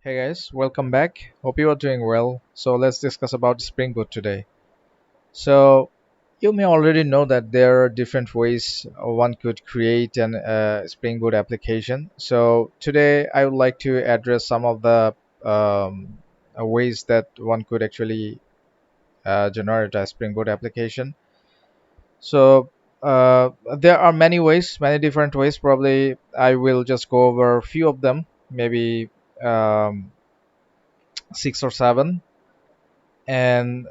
Hey guys, welcome back. Hope you are doing well. So let's discuss about Spring Boot today. So you may already know that there are different ways one could create an Spring Boot application. So today I would like to address some of the ways that one could actually generate a Spring Boot application. So there are many ways, many different ways. Probably I will just go over a few of them, maybe six or seven. And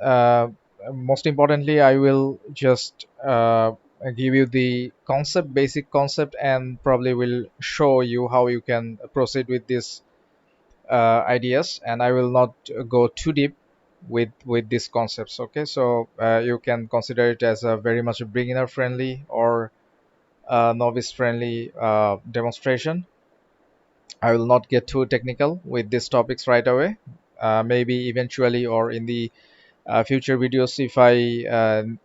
most importantly, I will just give you the concept, basic concept, and probably will show you how you can proceed with these ideas. And I will not go too deep with these concepts. Okay, so you can consider it as a very much beginner friendly or novice friendly demonstration. I will not get too technical with these topics right away. Maybe eventually or in the future videos, if I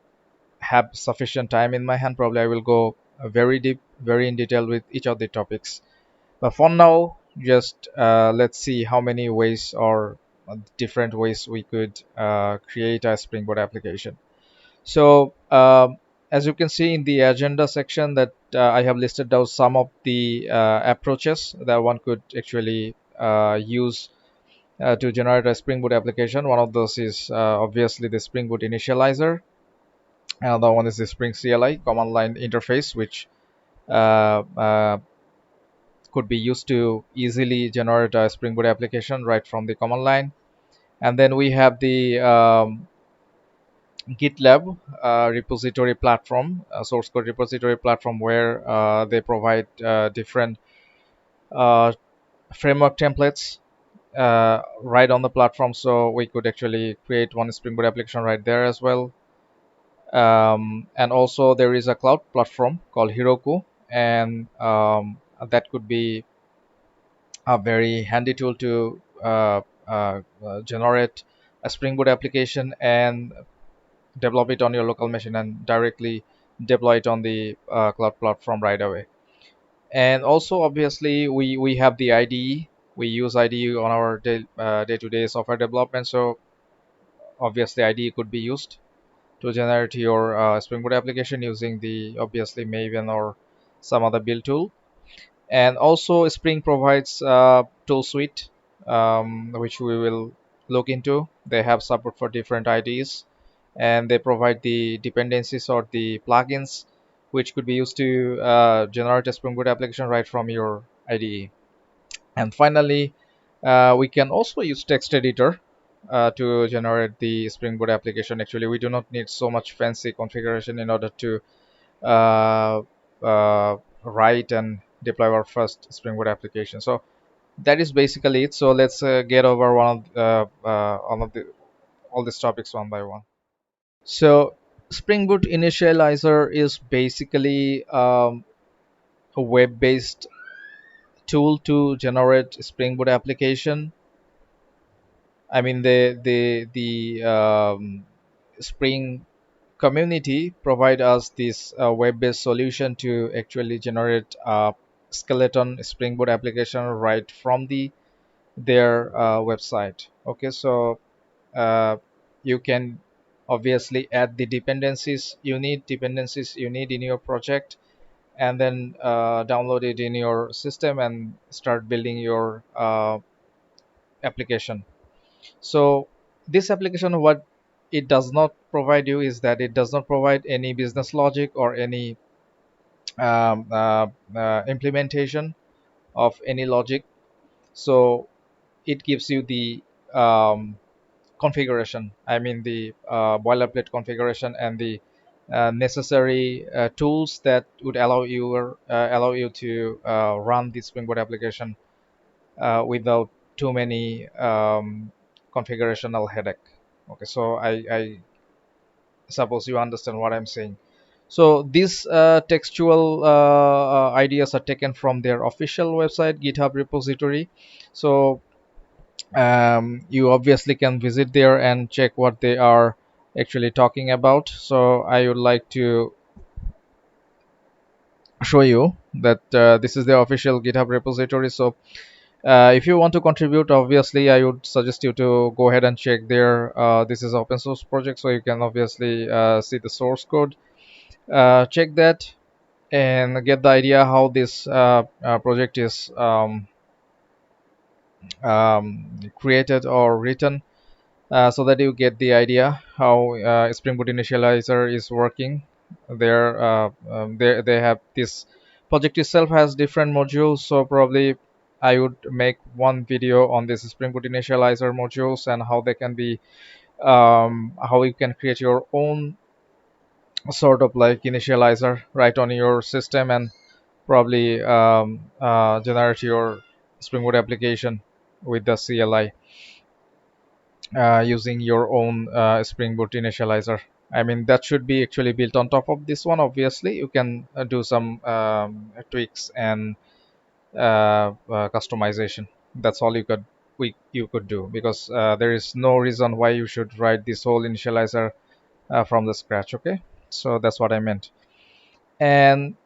have sufficient time in my hand, probably I will go very deep, very in detail with each of the topics. But for now, just let's see how many ways or different ways we could create a Spring Boot application. So as you can see in the agenda section that I have listed down some of the approaches that one could actually use to generate a Spring Boot application. One of those is obviously the Spring Boot Initializr. Another one is the Spring CLI command line interface, which uh, uh, could be used to easily generate a Spring Boot application right from the command line. And then we have the Gitlab repository platform, source code repository platform, where they provide different uh, framework templates right on the platform. So we could actually create one Spring Boot application right there as well. And also there is a cloud platform called Heroku, and that could be a very handy tool to generate a Spring Boot application and develop it on your local machine and directly deploy it on the cloud platform right away. And also obviously we have the IDE. We use IDE on our day-to-day software development, so obviously IDE could be used to generate your Spring Boot application using the obviously Maven or some other build tool. And also Spring provides tool suite, which we will look into. They have support for different IDEs, and they provide the dependencies or the plugins which could be used to generate a Spring Boot application right from your IDE. And finally, we can also use text editor to generate the Spring Boot application. Actually, we do not need so much fancy configuration in order to uh, write and deploy our first Spring Boot application. So that is basically it. So let's get over one of the all these topics one by one. So Spring Boot Initializer is basically a web-based tool to generate Spring Boot application. I mean the Spring community provide us this web-based solution to actually generate a skeleton Spring Boot application right from their website. Okay, so uh, you can obviously add the dependencies you need in your project, and then download it in your system and start building your application. So this application, what it does not provide you is that it does not provide any business logic or any implementation of any logic. So it gives you the configuration. I mean the boilerplate configuration and the necessary tools that would allow you to run the Spring Boot application without too many configurational headache. Okay, so I suppose you understand what I'm saying. So these textual ideas are taken from their official website, GitHub repository. So you obviously can visit there and check what they are actually talking about. So I would like to show you that this is the official GitHub repository. So If you want to contribute, obviously I would suggest you to go ahead and check there. This is open source project, so you can obviously see the source code. Check that and get the idea how this project is created or written, so that you get the idea how Spring Boot Initializer is working. They have this project itself has different modules, so probably I would make one video on this Spring Boot Initializer modules and how they can be how you can create your own sort of like initializer right on your system and probably generate your Spring Boot application with the CLI using your own Spring Boot initializer. I mean, that should be actually built on top of this one. Obviously, you can do some tweaks and customization. That's all you could do, because there is no reason why you should write this whole initializer from the scratch. Okay, so that's what I meant. And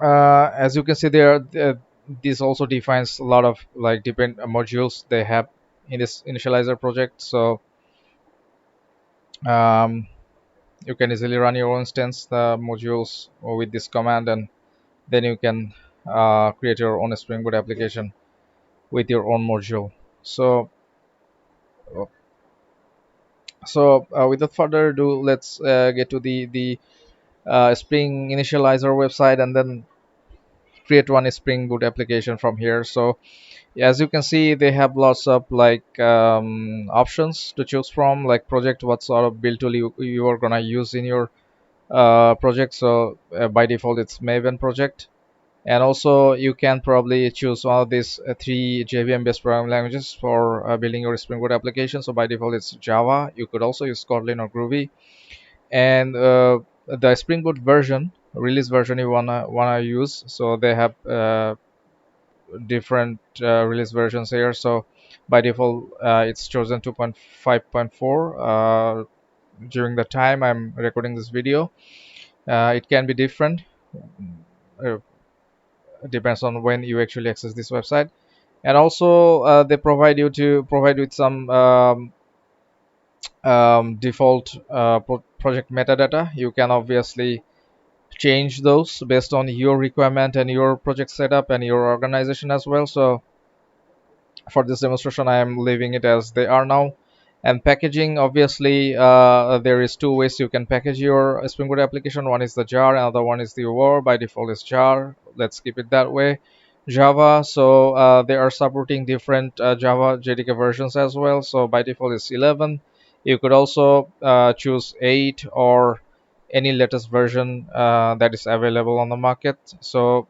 as you can see there, this also defines a lot of like different modules they have in this initializer project. So um, you can easily run your own instance modules with this command, and then you can create your own Spring Boot application with your own module. So without further ado, let's get to the Spring Initializer website and then create one Spring Boot application from here. So as you can see, they have lots of like options to choose from, like project, what sort of build tool you are gonna use in your project. So by default it's Maven project, and also you can probably choose one of these three JVM based programming languages for building your Spring Boot application. So by default it's Java. You could also use Kotlin or Groovy, and the Spring Boot version, release version you wanna use. So they have different release versions here. So by default it's chosen 2.5.4 during the time I'm recording this video. It can be different, uh, depends on when you actually access this website. And also they provide with some default project metadata. You can obviously change those based on your requirement and your project setup and your organization as well. So for this demonstration I am leaving it as they are now. And packaging, obviously there is two ways you can package your Spring Boot application. One is the jar, another one is the war. By default is jar, let's keep it that way. Java, so they are supporting different Java JDK versions as well. So by default is 11. You could also choose 8 or any latest version that is available on the market. So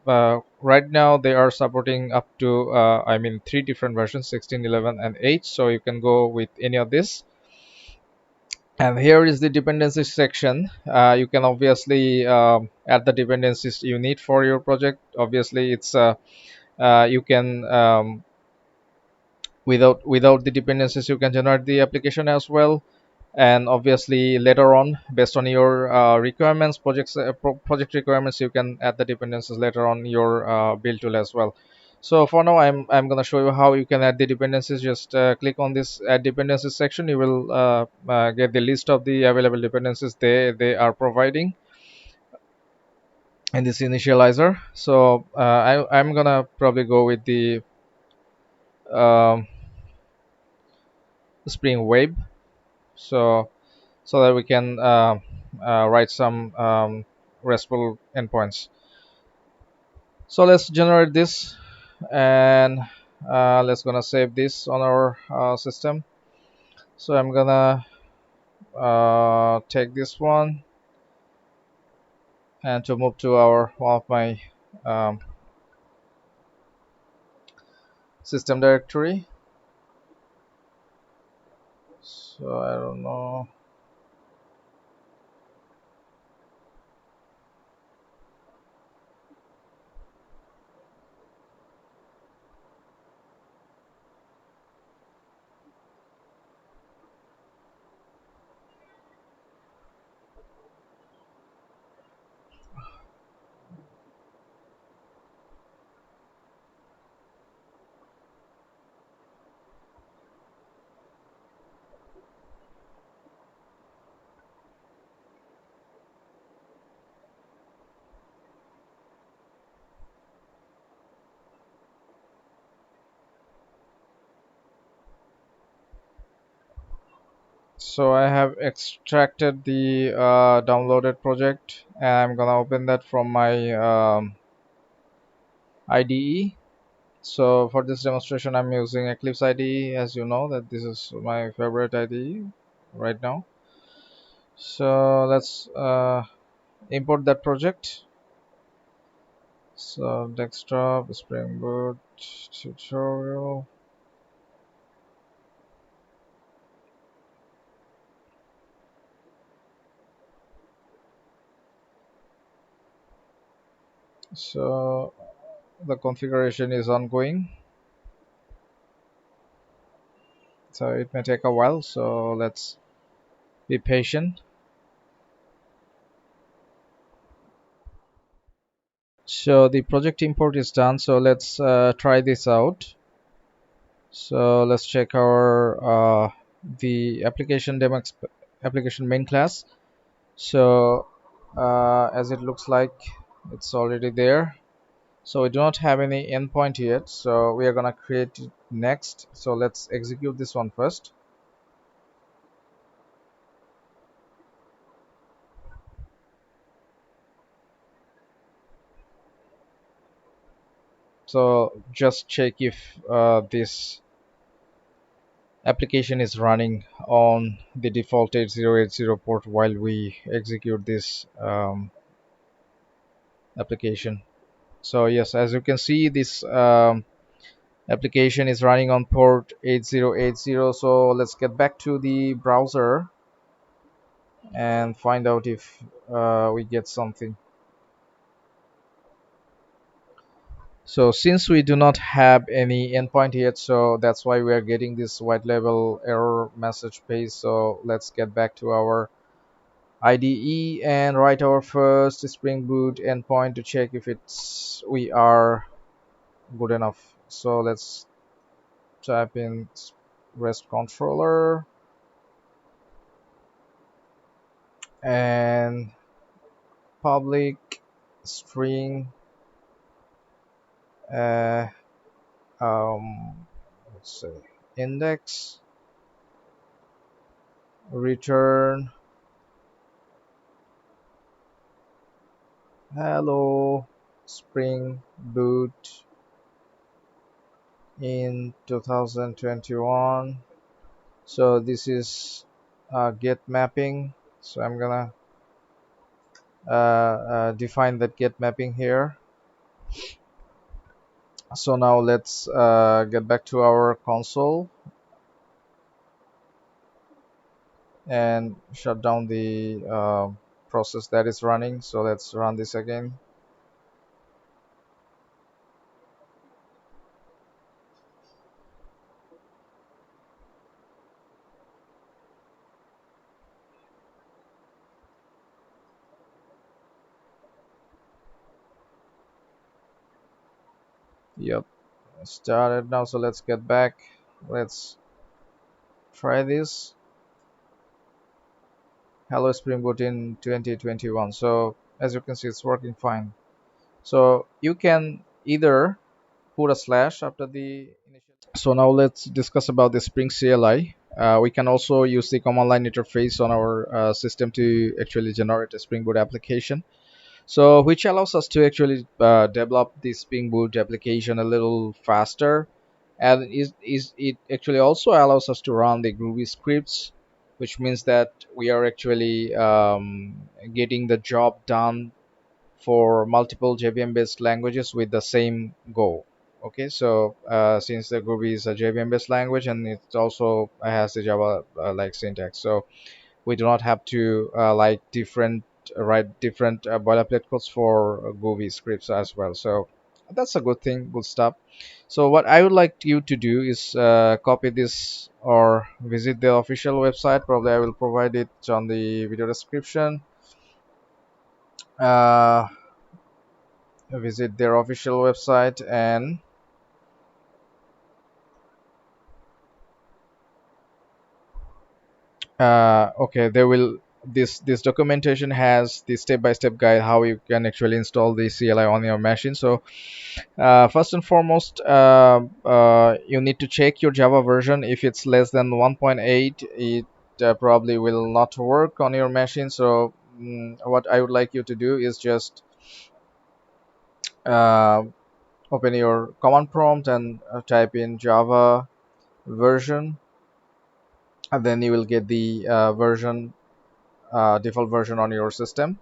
right now they are supporting up to I mean 3 different versions, 16, 11 and 8. So you can go with any of this. And here is the dependencies section. You can obviously add the dependencies you need for your project. Obviously it's you can without the dependencies you can generate the application as well. And obviously later on, based on your requirements, project requirements, you can add the dependencies later on your build tool as well. So for now I'm going to show you how you can add the dependencies. Just click on this add dependencies section. You will get the list of the available dependencies they are providing in this initializer. So I'm gonna probably go with the um, Spring Web, so that we can write some RESTful endpoints. So let's generate this, and let's gonna save this on our system. So I'm gonna take this one and to move to our one of my um, system directory. So I don't know. So I have extracted the downloaded project, and I'm gonna open that from my IDE. So for this demonstration, I'm using Eclipse IDE. As you know, that this is my favorite IDE right now. So let's import that project. So desktop, Spring Boot tutorial. So the configuration is ongoing. So it may take a while. So let's be patient. So the project import is done. So let's try this out. So let's check our the application main class. So as it looks like it's already there. So we do not have any endpoint yet. So we are gonna create it next. So let's execute this one first. So just check if this application is running on the default 8080 port while we execute this application. So yes, as you can see, this application is running on port 8080. So let's get back to the browser and find out if we get something. So since we do not have any endpoint yet, so that's why we are getting this white label error message page. So let's get back to our IDE and write our first Spring Boot endpoint to check if it's we are good enough. So let's type in REST controller and public string uh, let's say index return hello Spring Boot in 2021. So this is get mapping. So I'm gonna define that get mapping here. So now let's get back to our console and shut down the process that is running. So let's run this again. Yep, started now. So let's get back. Let's try this. Hello Spring Boot in 2021. So as you can see, it's working fine. So you can either put a slash after the initial. So now let's discuss about the Spring CLI. We can also use the command line interface on our system to actually generate a Spring Boot application. So which allows us to actually develop the Spring Boot application a little faster, and it actually also allows us to run the Groovy scripts, which means that we are actually getting the job done for multiple JVM based languages with the same goal. Okay, so since the Groovy is a JVM based language and it also has the Java like syntax, so we do not have to like different write different boilerplate codes for Groovy scripts as well. So that's a good thing, good stuff. So what I would like you to do is copy this or visit the official website. Probably I will provide it on the video description. Uh, Visit their official website and okay, they will this documentation has the step-by-step guide how you can actually install the CLI on your machine. So first and foremost, you need to check your Java version. If it's less than 1.8, it probably will not work on your machine. So what I would like you to do is just uh, open your command prompt and type in Java version, and then you will get the default version on your system.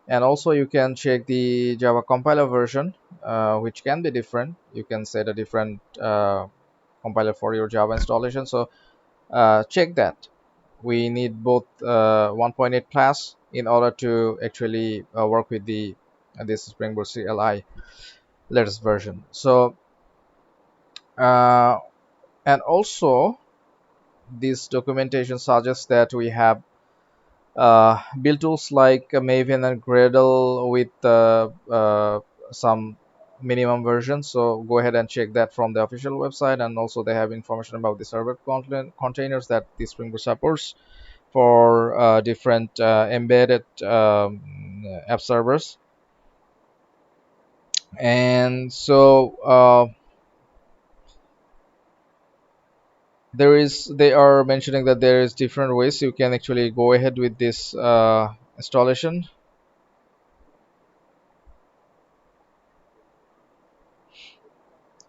And also you can check the Java compiler version, which can be different. You can set a different compiler for your Java installation. So check that. We need both 1.8 class in order to actually work with the this Spring Boot CLI latest version. So uh, and also this documentation suggests that we have build tools like Maven and Gradle with some minimum versions. So go ahead and check that from the official website, and also they have information about the server containers that the Spring Boot supports for different embedded app servers. And so they are mentioning that there is different ways you can actually go ahead with this installation.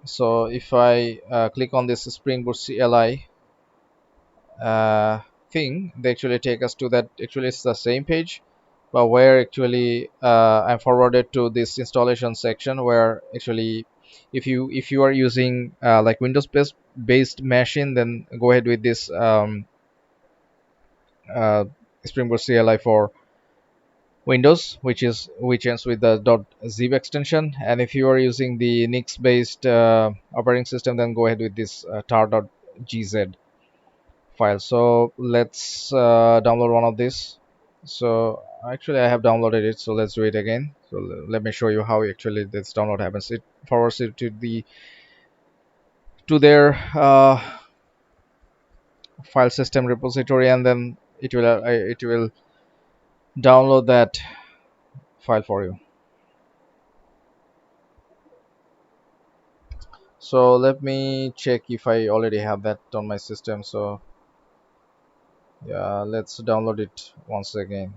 So if I click on this Spring Boot CLI uh, thing, they actually take us to that. Actually, it's the same page, but where actually I'm forwarded to this installation section, where actually if you are using like Windows based machine, then go ahead with this uh, Spring Boot CLI for Windows, which ends with the .zip extension. And if you are using the Nix based operating system, then go ahead with this tar.gz file. So let's download one of these. So actually I have downloaded it, so let's do it again. So let me show you how actually this download happens. It forwards it to their file system repository, and then it will download that file for you. So let me check if I already have that on my system. So yeah, let's download it once again.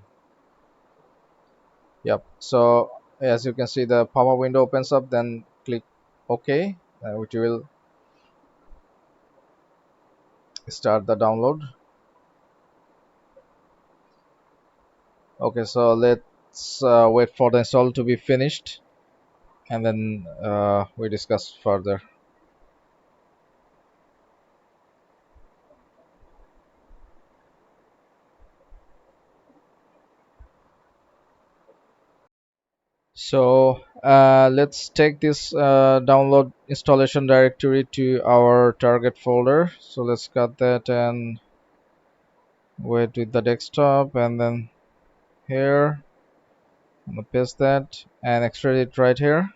Yep. So as you can see, the pop-up window opens up, then click OK, which will start the download. Okay, so let's wait for the install to be finished, and then we discuss further. So let's take this download installation directory to our target folder. So let's cut that and wait with the desktop, and then here I'm gonna paste that and extract it right here.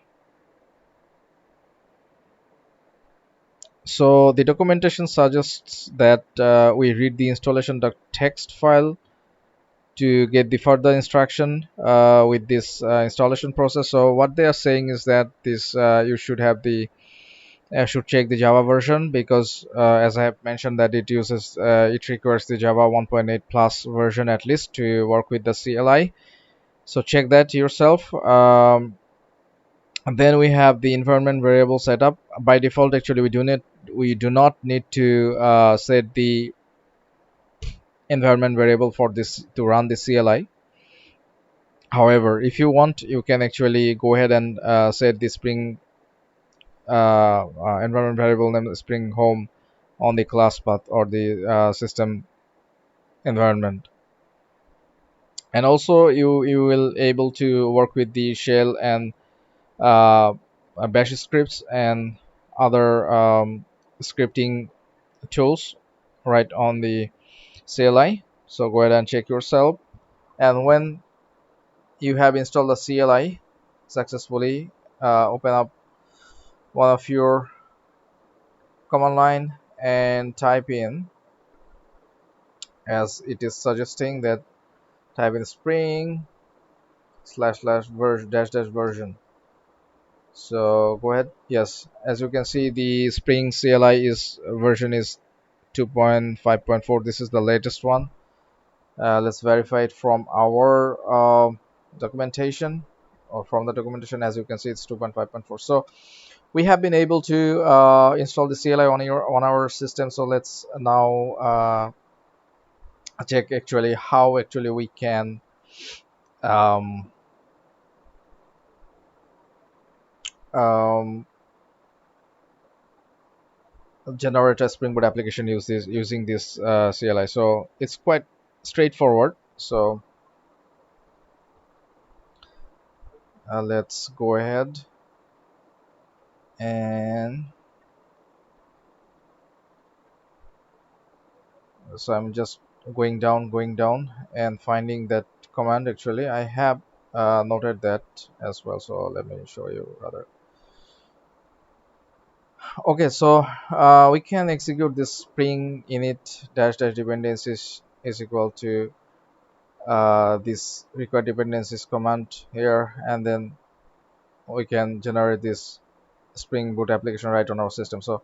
So the documentation suggests that we read the installation.txt file to get the further instruction with this installation process. So what they are saying is that this you should have the should check the Java version, because as I have mentioned that it requires the Java 1.8 plus version at least to work with the CLI. So check that yourself. And then we have the environment variable setup. By default, actually, we do not need to set the environment variable for this to run the CLI. However, if you want, you can actually go ahead and set the Spring environment variable name Spring Home on the class path or the system environment. And also, you will able to work with the shell and uh, bash scripts and other scripting tools right on the CLI. So go ahead and check yourself. And when you have installed the CLI successfully, open up one of your command line and type in, as it is suggesting, that type in spring slash slash version dash dash version. So go ahead. Yes, as you can see, the Spring CLI is version is 2.5.4. This is the latest one. Let's verify it from our documentation, or from the documentation. As you can see, it's 2.5.4. So we have been able to install the CLI on our system. So let's now check actually how actually we can um, um, generate a Spring Boot application using this CLI. So it's quite straightforward. So let's go ahead, and so I'm just going down and finding that command. Actually, I have noted that as well. So let me show you rather. Okay, so we can execute this spring init dash dash dependencies is equal to this required dependencies command here, and then we can generate this Spring Boot application right on our system. So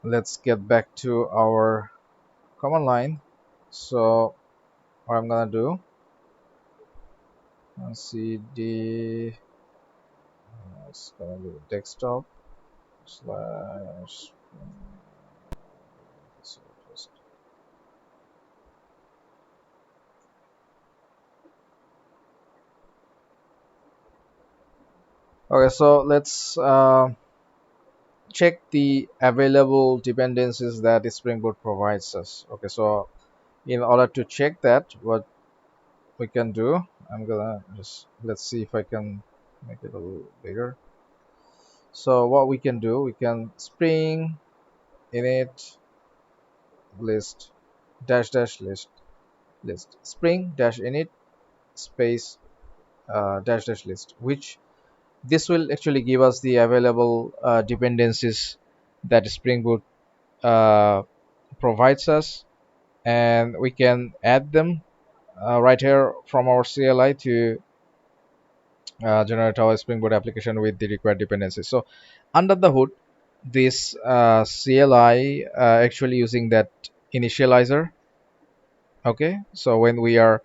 let's get back to our command line. So what I'm gonna do, cd, it's gonna be desktop slash. Okay, so let's check the available dependencies that Spring Boot provides us. Okay, so in order to check that, what we can do, I'm gonna just, let's see if I can make it a little bigger. So what we can do, we can spring init list dash dash list spring dash init space dash dash list, which this will actually give us the available dependencies that Spring Boot uh, provides us, and we can add them right here from our CLI to generate our Spring Boot application with the required dependencies. So under the hood, this CLI actually using that initializer. Okay, so when we are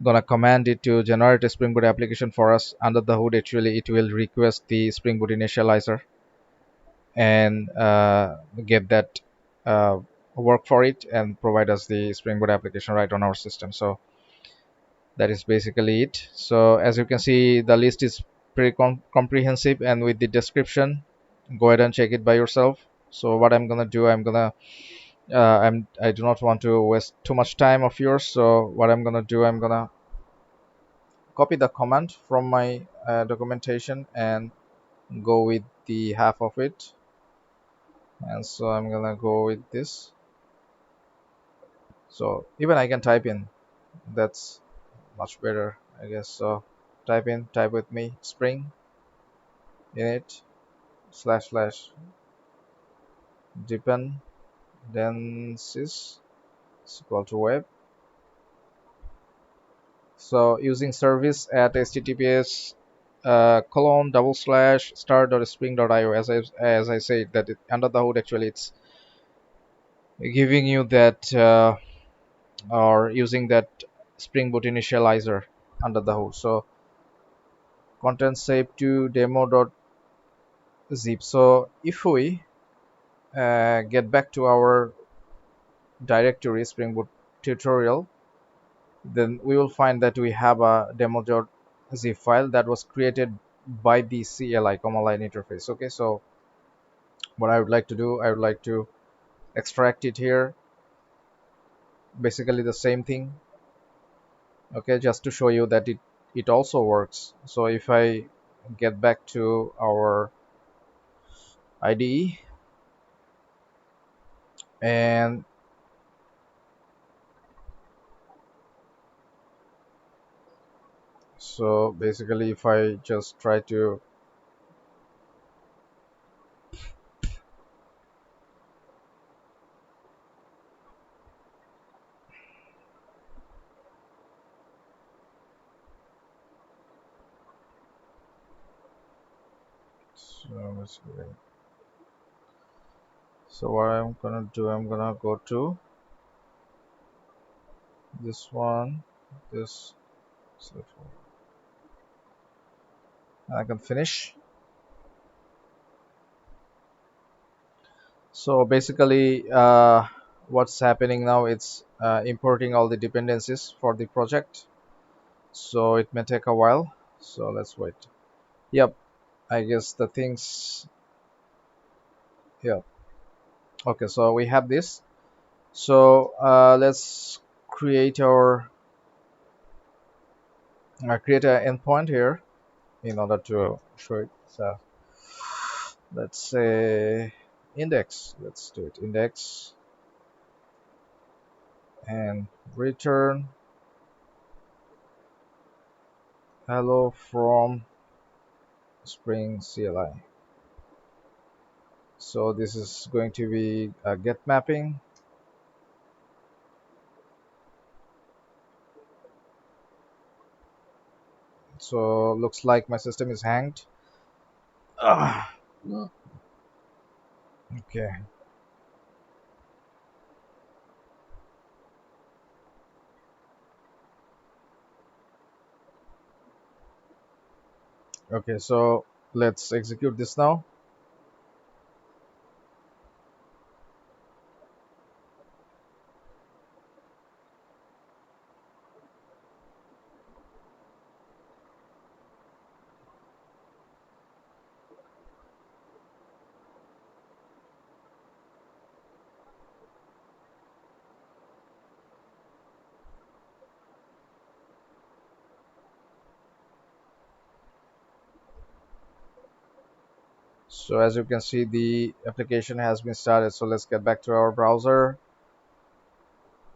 gonna command it to generate a Spring Boot application for us, under the hood actually it will request the Spring Boot initializer and get that uh, work for it and provide us the Spring Boot application right on our system. So that is basically it. So as you can see, the list is pretty comprehensive, and with the description, go ahead and check it by yourself. So what I'm gonna do, I do not want to waste too much time of yours. So what I'm gonna do, I'm gonna copy the command from my documentation and go with the half of it. And so I'm gonna go with this. So even I can type in, that's much better, I guess. So type with me, spring init slash slash dependencies is equal to web. So using service at https colon double slash start.spring.io, as I said, that under the hood actually it's giving you that or using that Spring Boot initializer under the hood. So content saved to demo.zip. So if we get back to our directory Spring Boot tutorial, then we will find that we have a demo.zip file that was created by the CLI command line interface. Okay, so what I would like to do, I would like to extract it here, basically the same thing. Okay, just to show you that it also works. So if I get back to our IDE, and so basically if I just try to, so basically So what I'm gonna do, I'm gonna go to this one, this, so I can finish. So basically, what's happening now, it's importing all the dependencies for the project. So it may take a while. So let's wait. Yep, I guess the things. Yeah. Okay, so we have this. So let's create our create an endpoint here in order to show it. So let's say index. Let's do it index and return hello from Spring CLI. So this is going to be a get mapping. So looks like my system is hanged. Ah, okay. Okay, so let's execute this now. So as you can see, the application has been started. So let's get back to our browser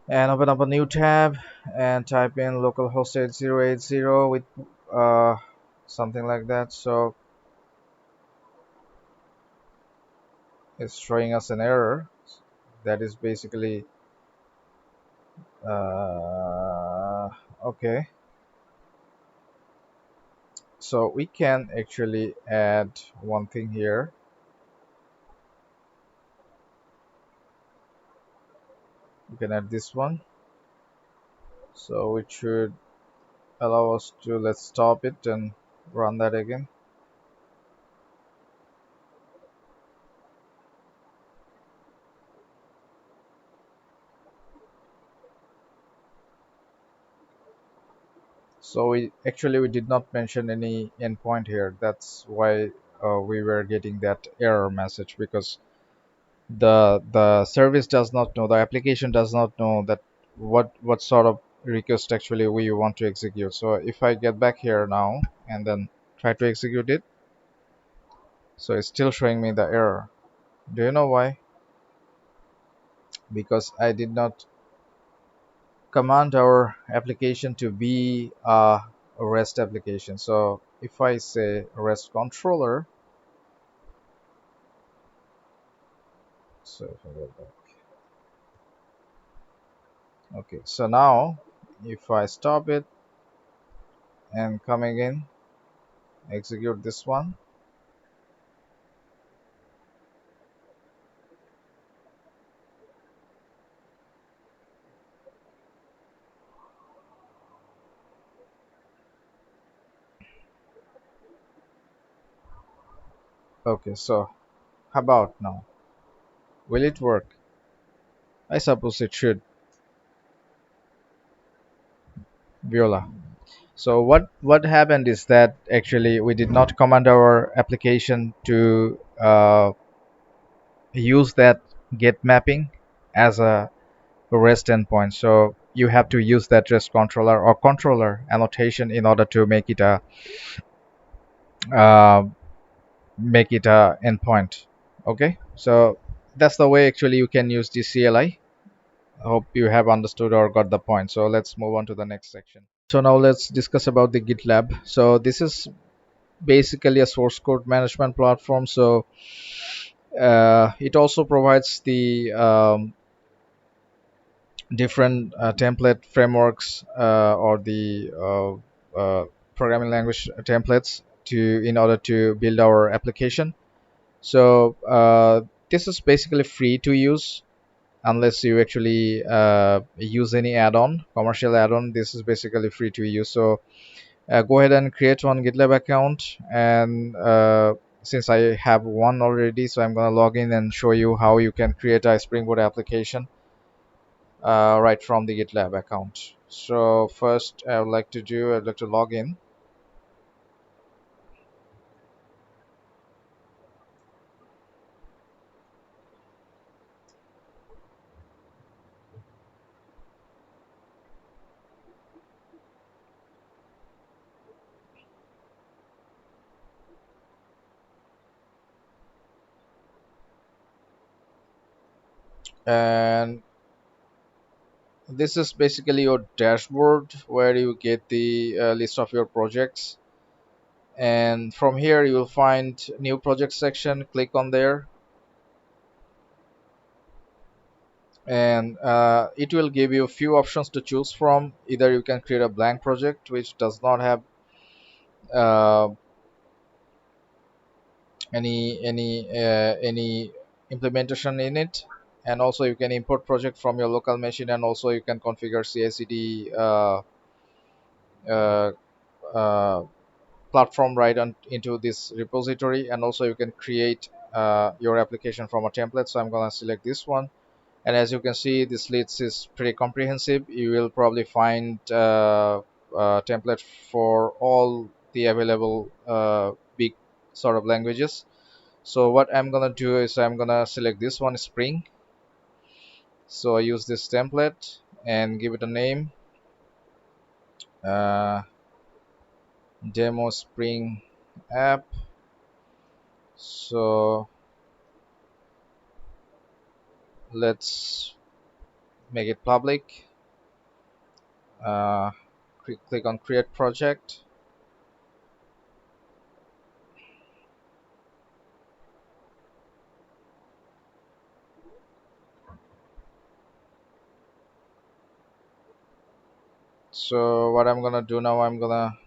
and open up a new tab and type in localhost 8080 with uh, something like that. So it's showing us an error that is basically okay. So we can actually add one thing here. We can add this one. So it should allow us to, let's stop it and run that again. So we did not mention any endpoint here. That's why we were getting that error message, because the service does not know, the application does not know that what sort of request actually we want to execute. So if I get back here now and then try to execute it, so it's still showing me the error. Do you know why? Because I did not command our application to be a REST application. So if I say REST controller, so if I go back, okay, so now if I stop it and coming in, execute this one. Okay, so how about now? Will it work? I suppose it should. Viola. So what happened is that actually we did not command our application to use that get mapping as a REST endpoint. So you have to use that REST controller or controller annotation in order to uh, make it a endpoint. Okay, so that's the way actually you can use the CLI. I hope you have understood or got the point. So let's move on to the next section. So now let's discuss about the GitLab. So this is basically a source code management platform. So it also provides the different template frameworks or the programming language templates to in order to build our application. So this is basically free to use unless you actually use any add-on, commercial add-on. This is basically free to use. So go ahead and create one GitLab account, and since I have one already, so I'm gonna log in and show you how you can create a Spring Boot application right from the GitLab account. So first I'd like to log in. And this is basically your dashboard where you get the list of your projects, and from here you will find new project section. Click on there, and it will give you a few options to choose from. Either you can create a blank project which does not have uh, any implementation in it, and also you can import project from your local machine, and also you can configure CI/CD uh, uh, platform right into this repository, and also you can create your application from a template. So I'm gonna select this one, and as you can see, this list is pretty comprehensive. You will probably find template for all the available big sort of languages. So what I'm gonna do is I'm gonna select this one, Spring. So I use this template and give it a name, uh, Demo Spring app. So let's make it public. uh, Click on create project. So what I'm gonna do now, I'm gonna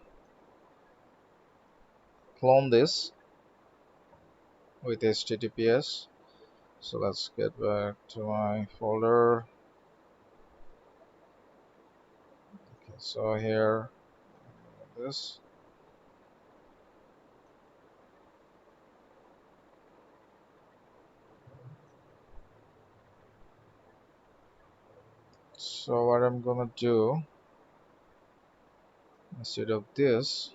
clone this with HTTPS. So let's get back to my folder. Okay, so here, this. So what I'm gonna do, instead of this,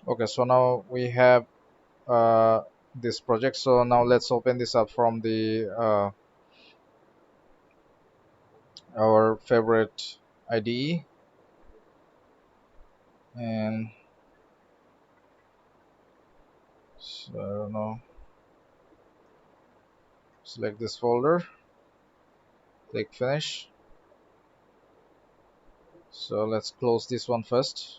okay, so now we have uh, this project. So now let's open this up from the our favorite IDE, and so, I don't know, select this folder, click finish. So let's close this one first.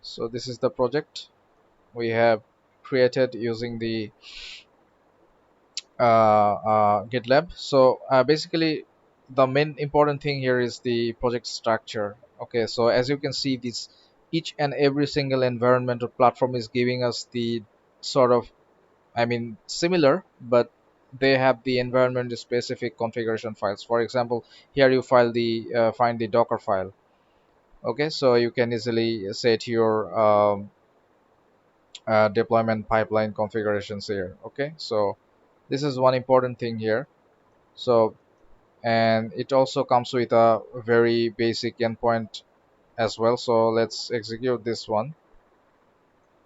So this is the project we have created using the GitLab. So basically, the main important thing here is the project structure. Okay, so as you can see, this each and every single environment or platform is giving us the sort of, I mean, similar, but they have the environment specific configuration files. For example, here you find the Docker file. Okay, so you can easily set your deployment pipeline configurations here. Okay, so this is one important thing here. So, and it also comes with a very basic endpoint as well. So let's execute this one.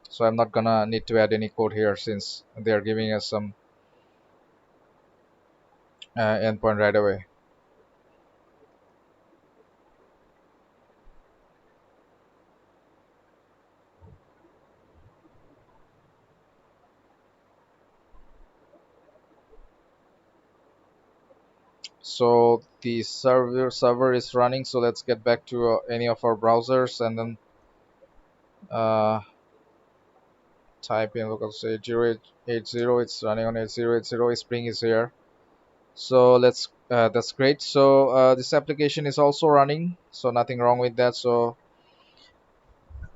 So I'm not gonna need to add any code here since they are giving us some endpoint right away. So the server is running. So let's get back to any of our browsers and then uh, type in localhost 8080. It's running on 8080. Spring is here. So let's that's great. So this application is also running, so nothing wrong with that. So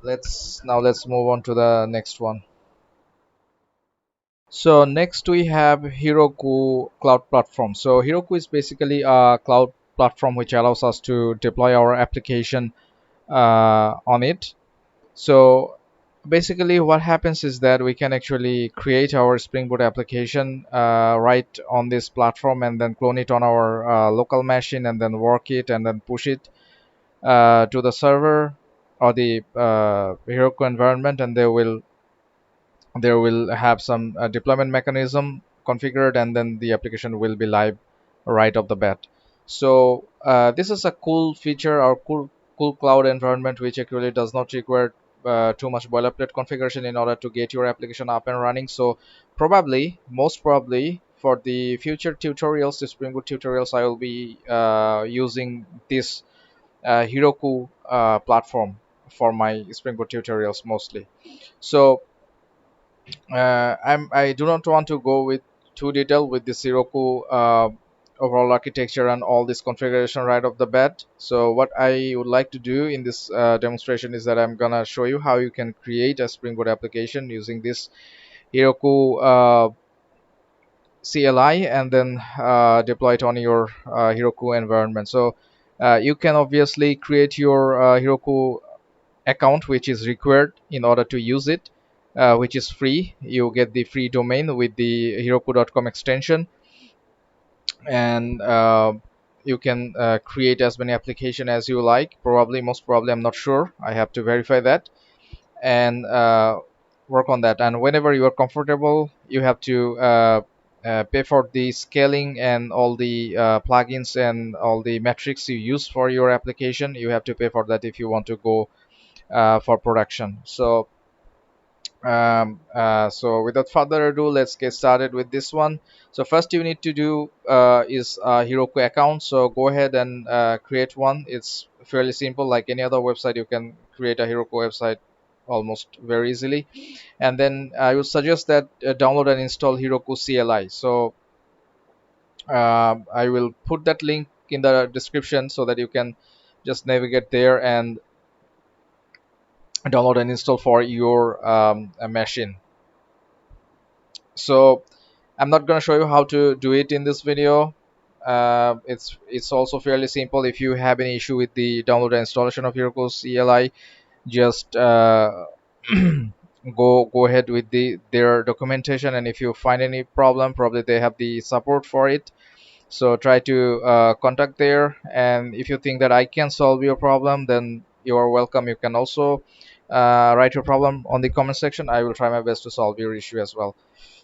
let's move on to the next one. So next we have Heroku Cloud Platform. So Heroku is basically a cloud platform which allows us to deploy our application on it. So basically what happens is that we can actually create our Spring Boot application right on this platform and then clone it on our local machine and then work it and then push it to the server or the Heroku environment, and there will have some deployment mechanism configured, and then the application will be live right off the bat. So this is a cool feature or cool cloud environment which actually does not require too much boilerplate configuration in order to get your application up and running. So most probably for the future tutorials, the Spring Boot tutorials, I will be using this Heroku platform for my Spring Boot tutorials mostly. So I do not want to go with too detail with the Heroku overall architecture and all this configuration right off the bat. So what I would like to do in this demonstration is that I'm gonna show you how you can create a Spring Boot application using this Heroku CLI and then deploy it on your Heroku environment. So you can obviously create your Heroku account which is required in order to use it, which is free. You get the free domain with the heroku.com extension, and you can create as many application as you like. Most probably, I'm not sure, I have to verify that, and work on that. And whenever you are comfortable, you have to pay for the scaling and all the plugins and all the metrics you use for your application. You have to pay for that if you want to go for production. So without further ado, let's get started with this one. So first you need to do is a Heroku account. So go ahead and create one. It's fairly simple, like any other website. You can create a Heroku website almost very easily. And then I would suggest that download and install Heroku CLI. So I will put that link in the description so that you can just navigate there and download and install for your machine. So I'm not going to show you how to do it in this video. It's also fairly simple. If you have any issue with the download and installation of Heroku CLI, just go ahead with their documentation, and if you find any problem, probably they have the support for it. So try to contact there, and if you think that I can solve your problem, then you are welcome. You can also write your problem on the comment section. I will try my best to solve your issue as well.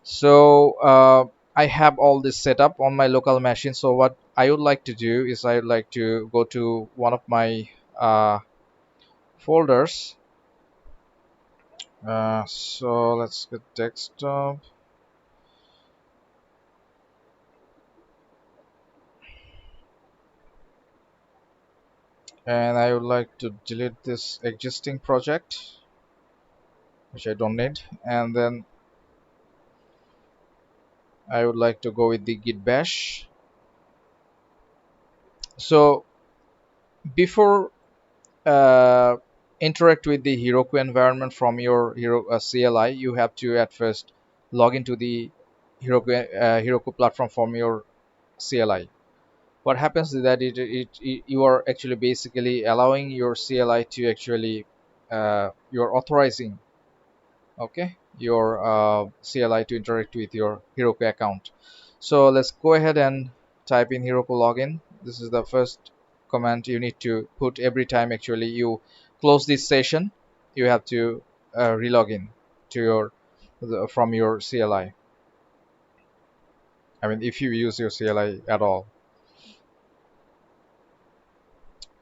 So I have all this set up on my local machine. So what I would like to do is I would like to go to one of my folders. So let's get desktop. And I would like to delete this existing project, which I don't need. And then I would like to go with the git bash. So before uh, interact with the Heroku environment from your CLI, you have to at first log into the Heroku platform from your CLI. What happens is that you are actually basically allowing your CLI to actually you're authorizing, okay, your CLI to interact with your Heroku account. So let's go ahead and type in Heroku login. This is the first command you need to put every time actually you close this session. You have to relog in to from your CLI. I mean, if you use your CLI at all.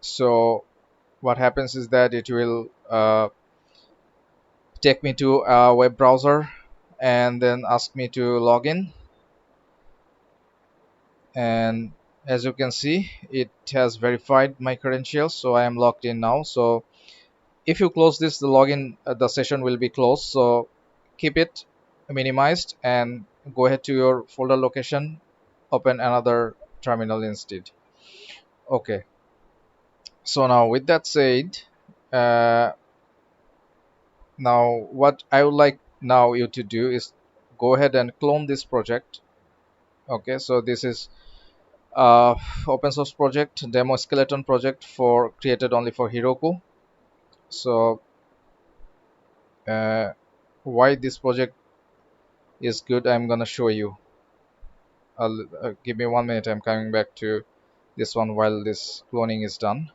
So what happens is that it will take me to a web browser and then ask me to log in, and As you can see, it has verified my credentials, so I am logged in now. So if you close this, the login, the session will be closed. So keep it minimized and go ahead to your folder location, open another terminal instead. Okay, so now with that said, uh, now what I would like now you to do is go ahead and clone this project. Okay, so this is uh, open source project, demo skeleton project for created only for Heroku. So why this project is good, I'm gonna show you. Give me 1 minute, I'm coming back to this one while this cloning is done.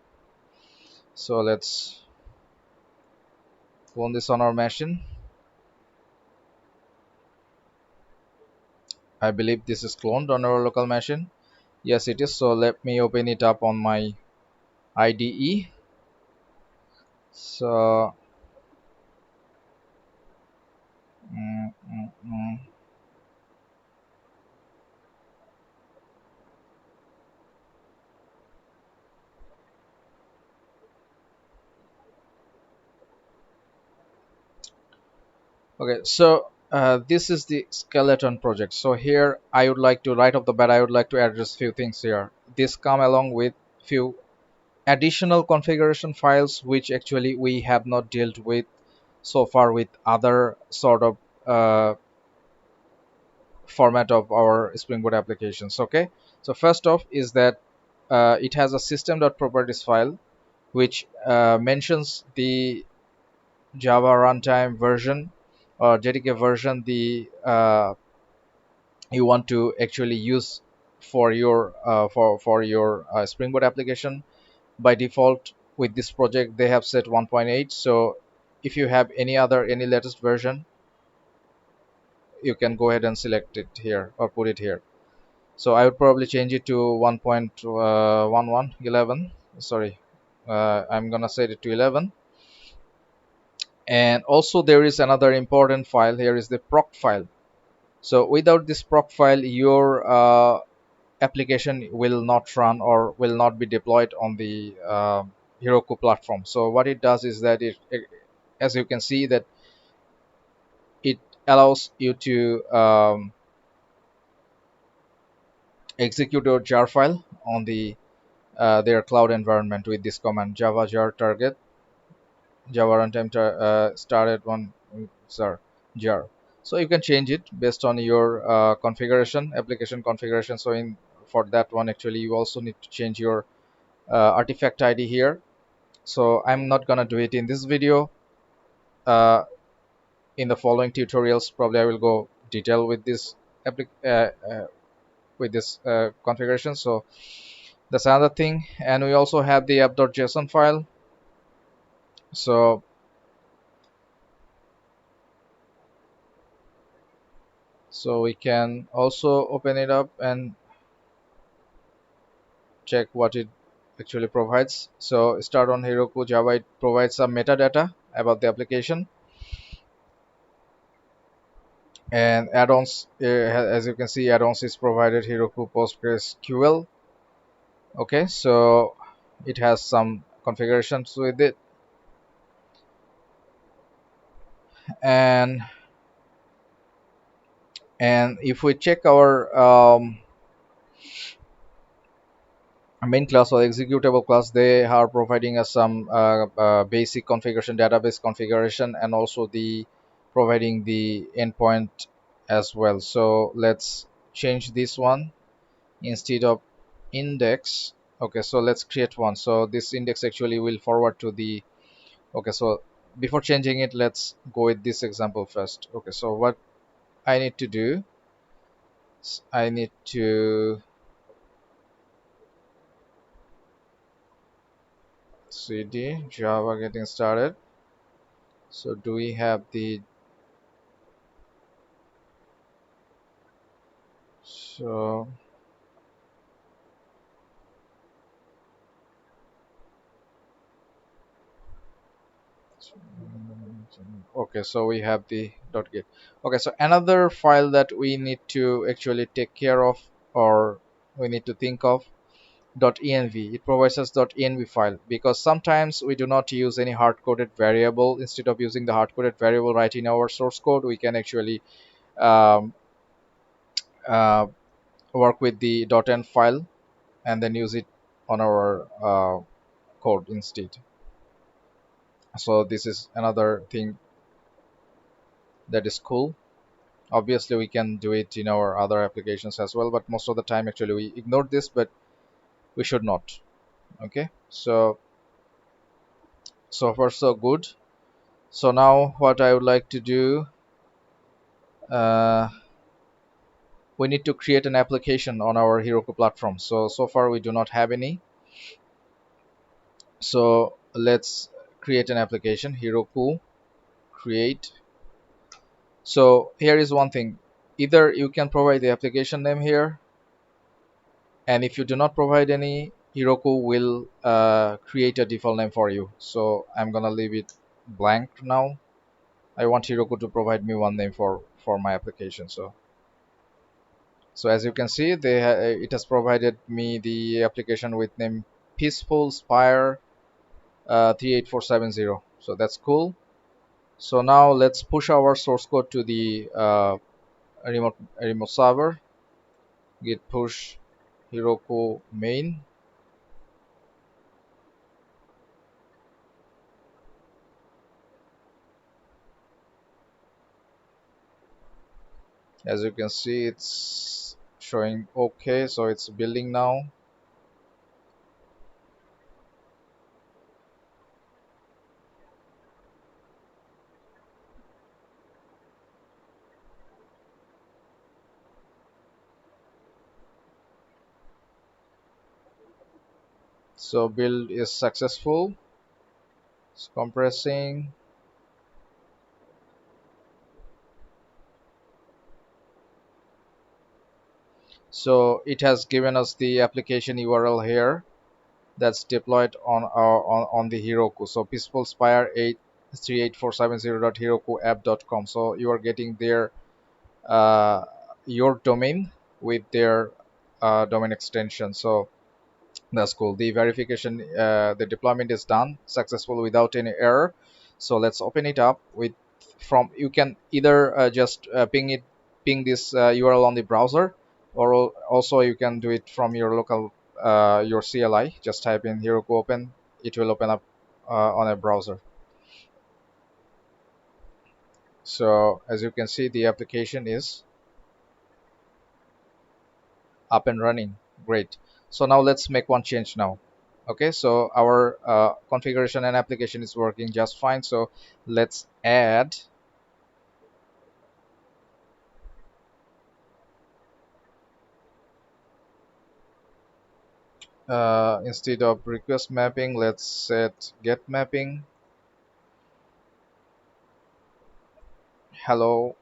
So let's clone this on our machine. I believe this is cloned on our local machine. Yes, it is. So let me open it up on my IDE. So mm, mm, mm. Okay, so this is the skeleton project. So here I would like to, right off the bat, I would like to address few things here. This come along with few additional configuration files which actually we have not dealt with so far with other sort of format of our Spring Boot applications. Okay, so first off is that it has a system.properties file which mentions the Java runtime version or JDK version the you want to actually use for your Spring Boot application. By default with this project they have set 1.8. So if you have any latest version, you can go ahead and select it here or put it here. So I would probably change it to 1.11 sorry, I'm gonna set it to 11. And also there is another important file here, is the proc file. So without this proc file your application will not run or will not be deployed on the Heroku platform. So what it does is that as you can see, that it allows you to execute your jar file on their cloud environment with this command java jar target java runtime started one jar. So you can change it based on your configuration, application configuration. So in for that one actually you also need to change your artifact ID here. So I'm not gonna do it in this video. uh, in the following tutorials probably I will go detail with this configuration. So that's another thing. And we also have the app.json file. So we can also open it up and check what it actually provides. So start on Heroku Java, it provides some metadata about the application. And add-ons, as you can see, add-ons is provided Heroku PostgreSQL. Okay, so it has some configurations with it. And if we check our main class or executable class, they are providing us some basic configuration, database configuration, and also the providing the endpoint as well. So let's change this one instead of index. Okay, so let's create one. So this index actually will forward to the, okay, so before changing it, let's go with this example first. Okay, so what I need to do is I need to cd java getting started. So do we have the, so okay, so we have the .git. Okay, so another file that we need to actually take care of or we need to think of .env. It provides us .env file because sometimes we do not use any hard-coded variable. Instead of using the hard-coded variable right in our source code, we can actually um, uh, work with the .env file and then use it on our code instead. So this is another thing that is cool. Obviously we can do it in our other applications as well, but most of the time actually we ignore this, but we should not. Okay, so far so good. So now what I would like to do, uh, we need to create an application on our Heroku platform. So far we do not have any. So let's create an application. Heroku create. So here is one thing. Either you can provide the application name here, and if you do not provide any, Heroku will create a default name for you. So I'm gonna leave it blank now. I want Heroku to provide me one name for my application. So as you can see, it has provided me the application with name Peaceful Spire 38470. So that's cool. So now let's push our source code to the remote server. Git push Heroku main. As you can see, it's showing okay, so it's building now. So build is successful. It's compressing. So it has given us the application URL here that's deployed on our on the Heroku. So peaceful spire 838470.herokuapp.com. So you are getting their your domain with their domain extension. So that's cool. The verification, the deployment is done successful without any error. So let's open it up with from. You can either just ping this URL on the browser, or also you can do it from your local your CLI. Just type in Heroku open. It will open up on a browser. So as you can see, the application is up and running. Great. So now let's make one change now. Okay, so our configuration and application is working just fine. So let's add instead of request mapping, let's set get mapping. Hello,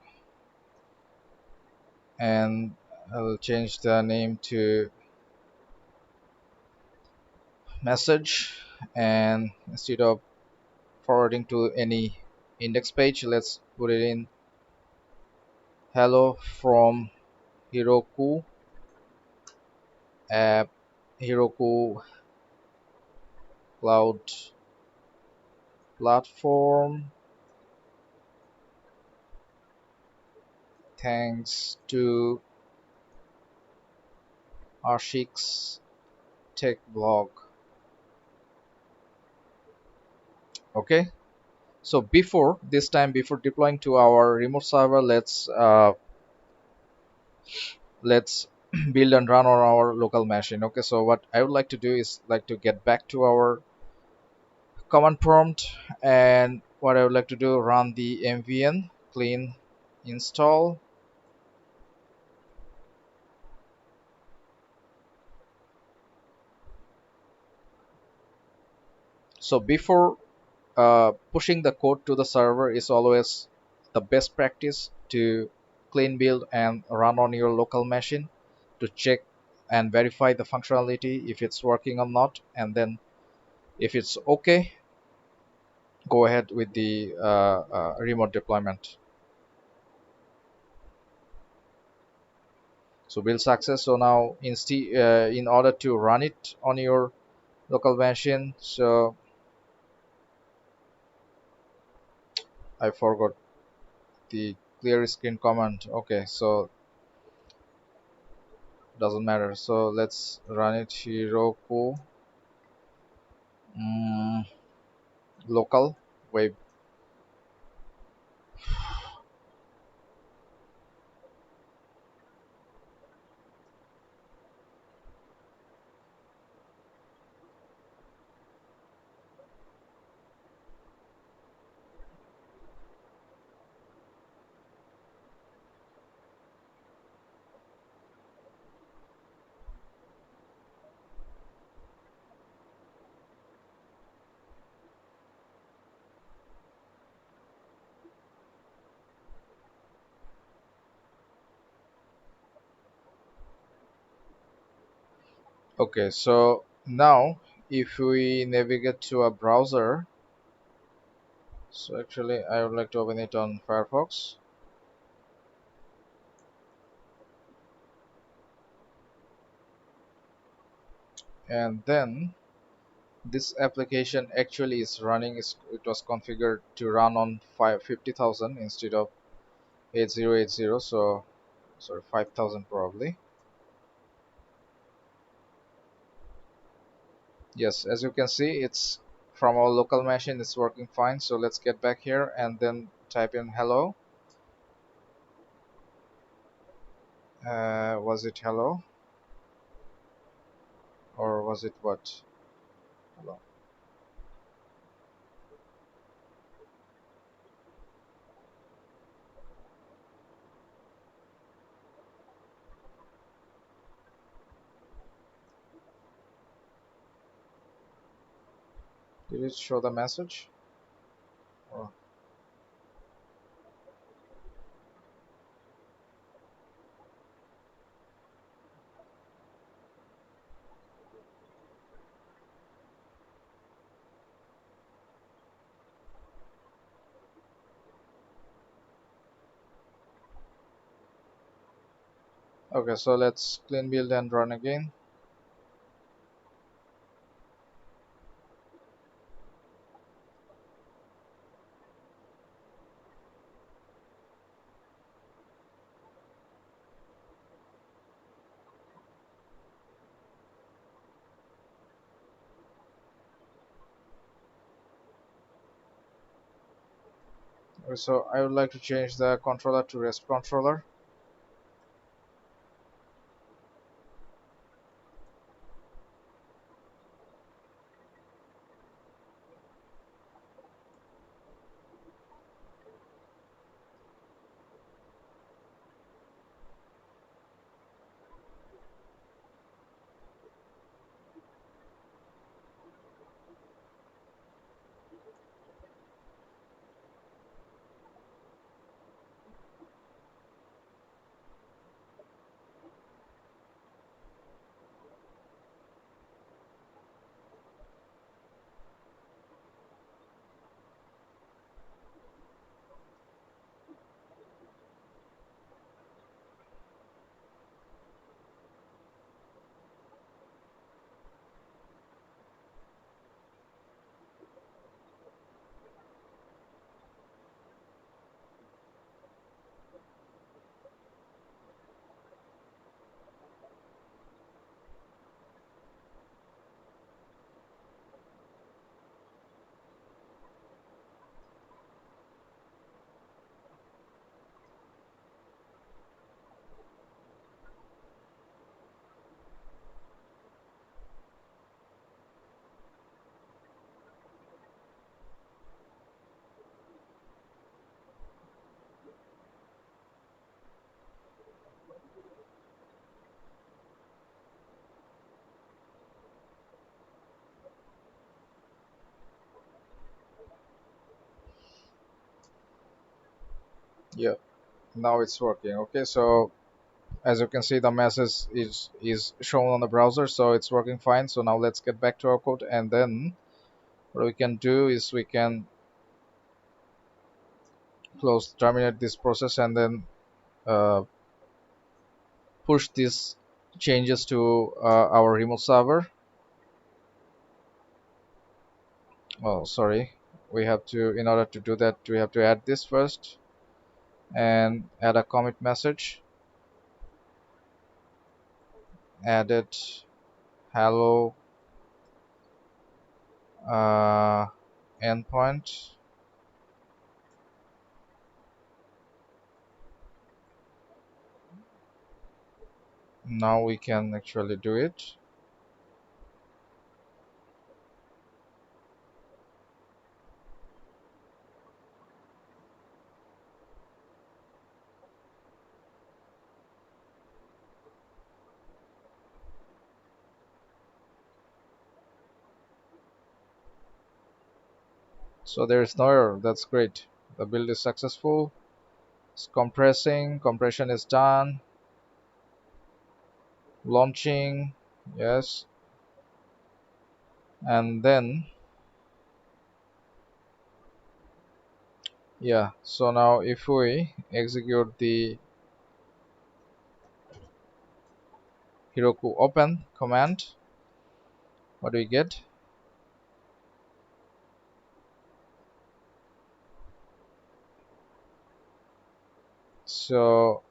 and I'll change the name to message, and instead of forwarding to any index page, let's put it in hello from Heroku app, Heroku cloud platform. Thanks to Ashik's tech blog. Okay, so before this time, before deploying to our remote server, let's build and run on our local machine. Okay, so what I would like to do is like to get back to our command prompt, and what I would like to do, run the mvn clean install. So before pushing the code to the server is always the best practice to clean build and run on your local machine to check and verify the functionality if it's working or not, and then if it's okay, go ahead with the remote deployment. So build success. So now in order to run it on your local machine, so I forgot the clear screen command. Okay, so doesn't matter. So let's run it. Heroku mm, local web. Okay, so now if we navigate to a browser, so actually I would like to open it on Firefox, and then this application actually is running. It was configured to run on 50,000 instead of 8080. So sorry, 5,000 probably. Yes, as you can see, it's from our local machine. It's working fine. So let's get back here and then type in hello. Was it hello or was it what? Hello. Did it show the message? Or, okay, so let's clean build and run again. Okay, so I would like to change the controller to REST controller. Yeah, now it's working. Okay, so as you can see, the message is shown on the browser, so it's working fine. So now let's get back to our code, and then what we can do is we can terminate this process, and then uh, push these changes to our remote server. Oh, sorry. We have to, in order to do that, we have to add this first and add a commit message. Added hello endpoint. Now we can actually do it. So there is no error. That's great. The build is successful. It's compressing. Compression is done. Launching. Yes. And then, yeah. So now if we execute the Heroku open command, what do we get? So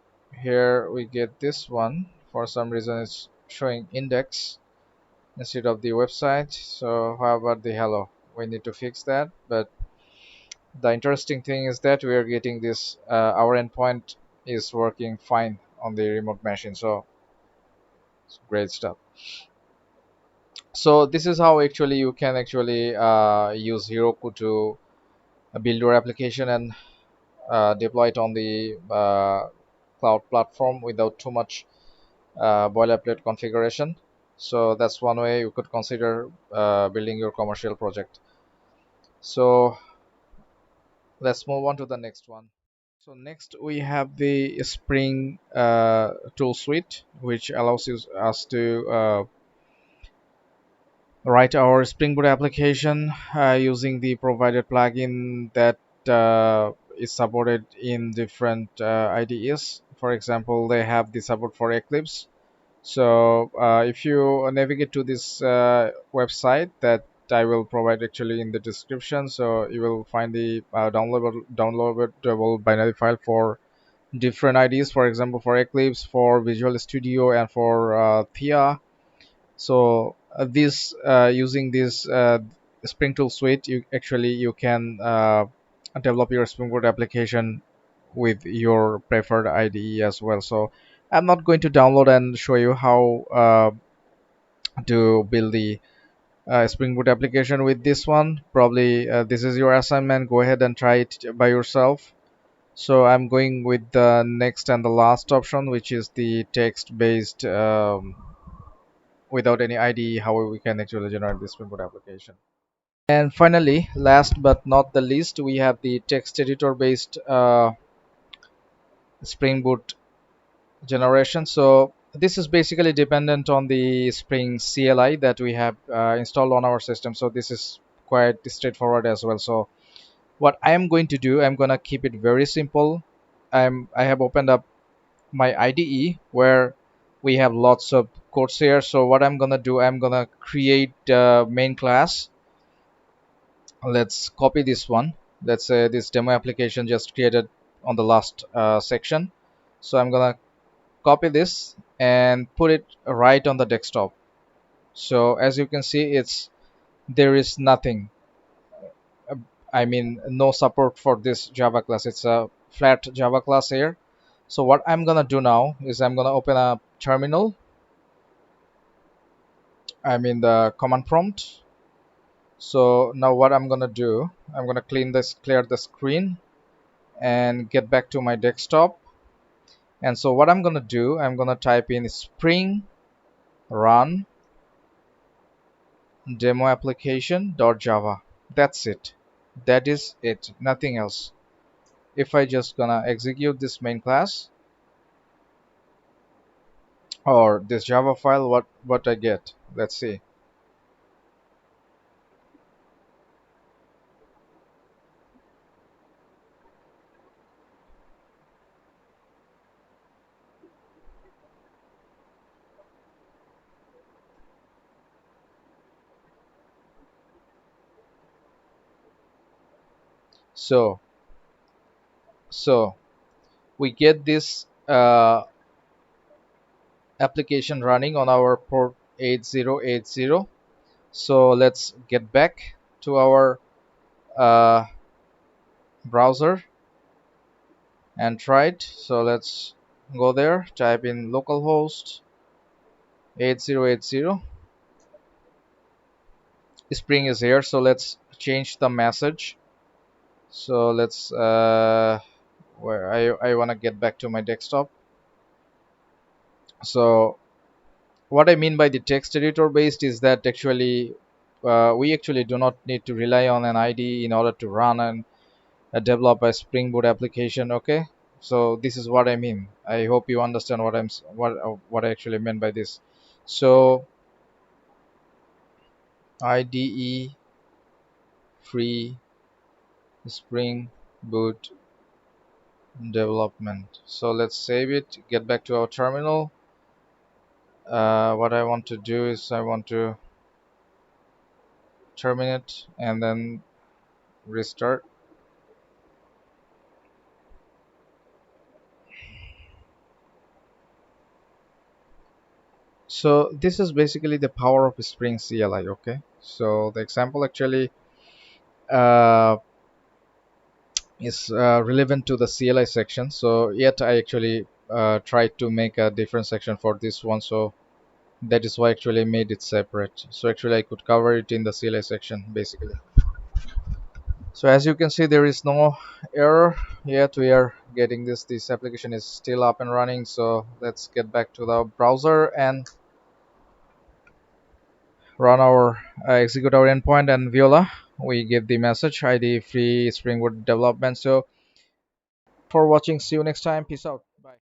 here we get this one. For some reason it's showing index instead of the website. So how about the hello? We need to fix that. But the interesting thing is that we are getting this, our endpoint is working fine on the remote machine. So it's great stuff. So this is how actually you can actually use Heroku to build your application and deploy it on the cloud platform without too much boilerplate configuration. So that's one way you could consider building your commercial project. So let's move on to the next one. So next we have the Spring tool suite, which allows us to write our Spring Boot application using the provided plugin that is supported in different IDEs. For example, they have the support for Eclipse. So if you navigate to this website that I will provide actually in the description, so you will find the downloadable binary file for different IDs. For example, for Eclipse, for Visual Studio, and for Thea. So this using this Spring Tool suite, you can develop your Spring Boot application with your preferred IDE as well. So I'm not going to download and show you how to build the Spring Boot application with this one. Probably this is your assignment. Go ahead and try it by yourself. So I'm going with the next and the last option, which is the text-based without any IDE, how we can actually generate this Spring Boot application. And finally, last but not the least, we have the text editor-based Spring Boot generation. So this is basically dependent on the Spring CLI that we have installed on our system. So this is quite straightforward as well. So what I am going to do, I'm gonna keep it very simple. I have opened up my IDE where we have lots of codes here. So what I'm gonna do, I'm gonna create main class. Let's copy this one. Let's say this demo application just created on the last section. So I'm gonna copy this and put it right on the desktop. So as you can see, there is nothing, uh, I mean no support for this Java class. It's a flat Java class here. So what I'm gonna do now is I'm gonna open a terminal, I mean the command prompt. So now what I'm gonna do, I'm gonna clear the screen and get back to my desktop. And so what I'm gonna do, I'm gonna type in spring run DemoApplication.java. That's it. That is it. Nothing else. If I just gonna execute this main class or this Java file, what I get? Let's see. So so we get this application running on our port 8080. So let's get back to our uh, browser and try it. So let's go there, type in localhost 8080. Spring is here, so let's change the message. So let's where I want to get back to my desktop. So what I mean by the text editor based is that actually we actually do not need to rely on an IDE in order to run and develop a Spring Boot application. Okay, so this is what I mean. I hope you understand what I actually meant by this. So IDE free Spring Boot development. So let's save it, get back to our terminal. What I want to do is I want to terminate and then restart. So this is basically the power of Spring CLI. Okay, so the example actually uh, is relevant to the CLI section. So yet I actually tried to make a different section for this one. So that is why I actually made it separate. So actually I could cover it in the CLI section basically. So as you can see, there is no error yet. We are getting this application is still up and running. So let's get back to the browser and run our execute our endpoint, and voila, we give the message ID free Spring Boot development. So for watching, see you next time, peace out.